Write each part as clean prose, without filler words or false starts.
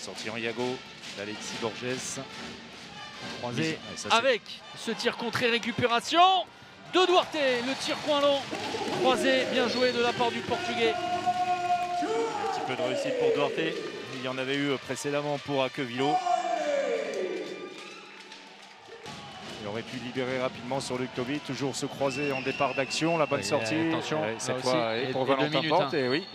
sorti en Yago d'Alexis Borges. Croisé avec ce tir contré récupération de Duarte, le tir coin long croisé, bien joué de la part du Portugais. Un petit peu de réussite pour Duarte, il y en avait eu précédemment pour Aquevilo. Il aurait pu libérer rapidement sur Luc Toby, toujours se croiser en départ d'action, la bonne sortie. Attention, cette fois pour Valentin Porte. Et oui,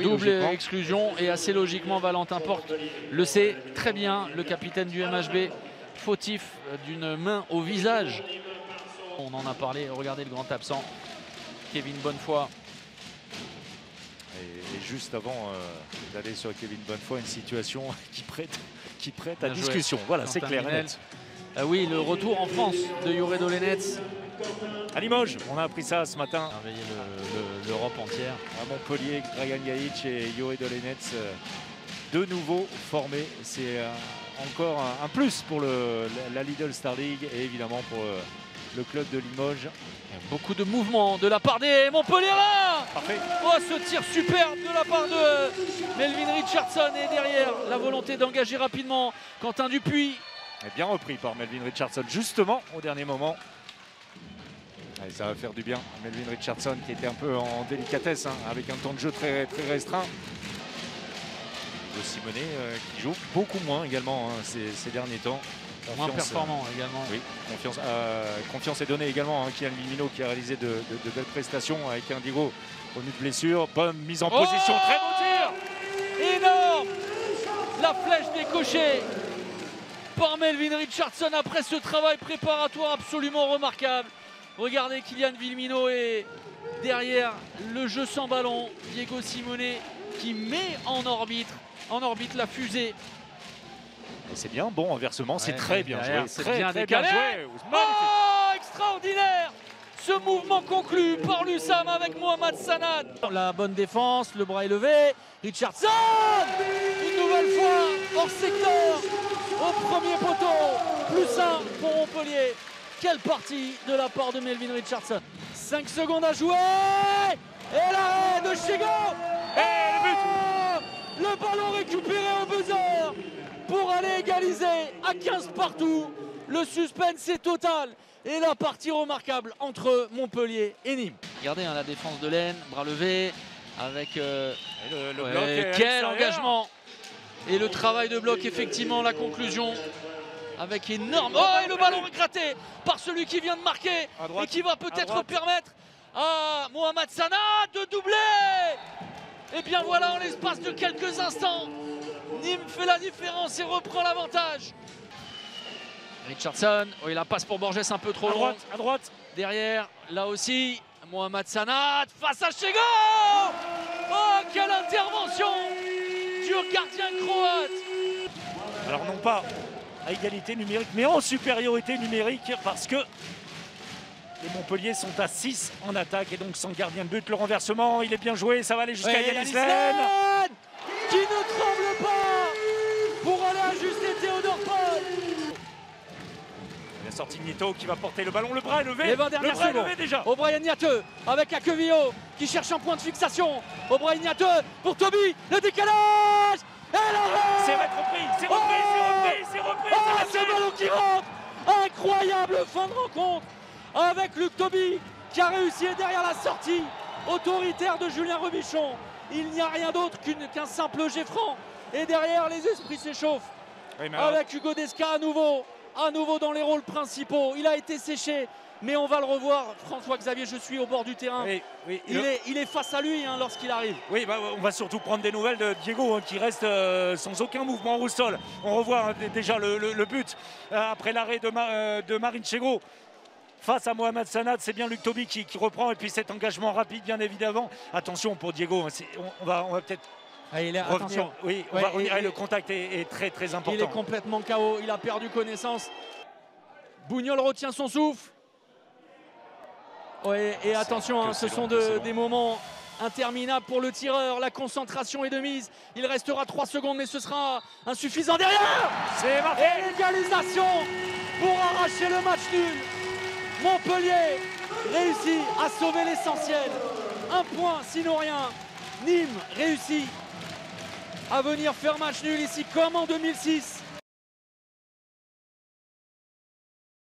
double exclusion et assez logiquement Valentin Porte le sait très bien, le capitaine du MHB, fautif d'une main au visage. On en a parlé, regardez le grand absent, Kevin Bonnefoy. Et juste avant d'aller sur Kevin Bonnefoy, une situation qui prête à discussion. Voilà, c'est clair. Oui, le retour en France de Jure Dolenets. À Limoges, on a appris ça ce matin. L'Europe entière. À Montpellier, Dragan Gajic et Jure Dolenets de nouveau formés. C'est encore un plus pour la Lidl Star League et évidemment pour le club de Limoges. Beaucoup de mouvements de la part des Montpelliérains. Parfait. Oh, ce tir superbe de la part de Melvin Richardson. Et derrière, la volonté d'engager rapidement Quentin Dupuis. Et bien repris par Melvin Richardson, justement au dernier moment. Allez, ça va faire du bien. Melvin Richardson qui était un peu en délicatesse, avec un temps de jeu très restreint. Simonet qui joue beaucoup moins également ces derniers temps. Moins performant également. Oui, confiance est donnée également. Kylian Villemino qui a réalisé de belles prestations avec un Diego revenu de blessure. Bonne mise en position, très beau tir. Énorme. La flèche décochée par Melvin Richardson après ce travail préparatoire absolument remarquable. Regardez Kylian Villemino et derrière le jeu sans ballon, Diego Simonet qui met en orbite la fusée. C'est bien, bon inversement, c'est très bien joué. C'est bien décalé. Oh, extraordinaire! Ce mouvement conclu par l'USAM avec Mohamed Sanad. La bonne défense, le bras élevé. Richardson! Une nouvelle fois hors secteur au premier poteau. Plus 1 pour Montpellier. Quelle partie de la part de Melvin Richardson. 5 secondes à jouer. Et l'arrêt de Chego. Et le but! Le ballon récupéré au buzzer pour aller égaliser à 15 partout. Le suspense est total et la partie remarquable entre Montpellier et Nîmes. Regardez la défense de l'Aisne, bras levé avec le bloc. Quel engagement et le travail de bloc, effectivement, la conclusion avec énorme. Oh, et le ballon éclaté par celui qui vient de marquer et qui va peut-être permettre à Mohamed Sanad de doubler. Et bien voilà, en l'espace de quelques instants, Nîmes fait la différence et reprend l'avantage. Richardson, il la passe pour Borges un peu trop loin. À droite. Derrière, là aussi, Mohamed Sanad face à Chego. Oh, quelle intervention du gardien croate. Alors non pas à égalité numérique, mais en supériorité numérique parce que les Montpellier sont à 6 en attaque et donc sans gardien de but. Le renversement, il est bien joué, ça va aller jusqu'à Yanis Len. Qui ne tremble pas pour aller ajuster Théodore Paul. La sortie de Nieto qui va porter le ballon, le bras est levé. Les 20 dernières secondes. Levé déjà. O'Brien Niateux avec Aquevilo qui cherche un point de fixation. O'Brien Niateux pour Toby, le décalage. Et l'arrêt. C'est repris, c'est repris. Ce ballon qui rentre. Incroyable fin de rencontre avec Luc Toby qui a réussi derrière la sortie autoritaire de Julien Robichon. Il n'y a rien d'autre qu'un simple jet franc. Et derrière, les esprits s'échauffent. Oui, avec Hugo Desca à nouveau dans les rôles principaux. Il a été séché, mais on va le revoir. François-Xavier, je suis au bord du terrain. Oui, il est face à lui lorsqu'il arrive. Oui, on va surtout prendre des nouvelles de Diego qui reste sans aucun mouvement au sol. On revoit déjà le but après l'arrêt de Marine Chego. Face à Mohamed Sanad, c'est bien Luc Toby qui reprend et puis cet engagement rapide bien évidemment. Attention pour Diego, on va peut-être revenir. Attention. Oui, on va revenir. Le contact est très important. Il est complètement KO, il a perdu connaissance. Bougnol retient son souffle. Et attention, ce sont des moments interminables pour le tireur. La concentration est de mise. Il restera 3 secondes, mais ce sera insuffisant derrière. C'est marqué. Et l'égalisation pour arracher le match nul. Montpellier réussit à sauver l'essentiel. 1 point, sinon rien. Nîmes réussit à venir faire match nul ici comme en 2006.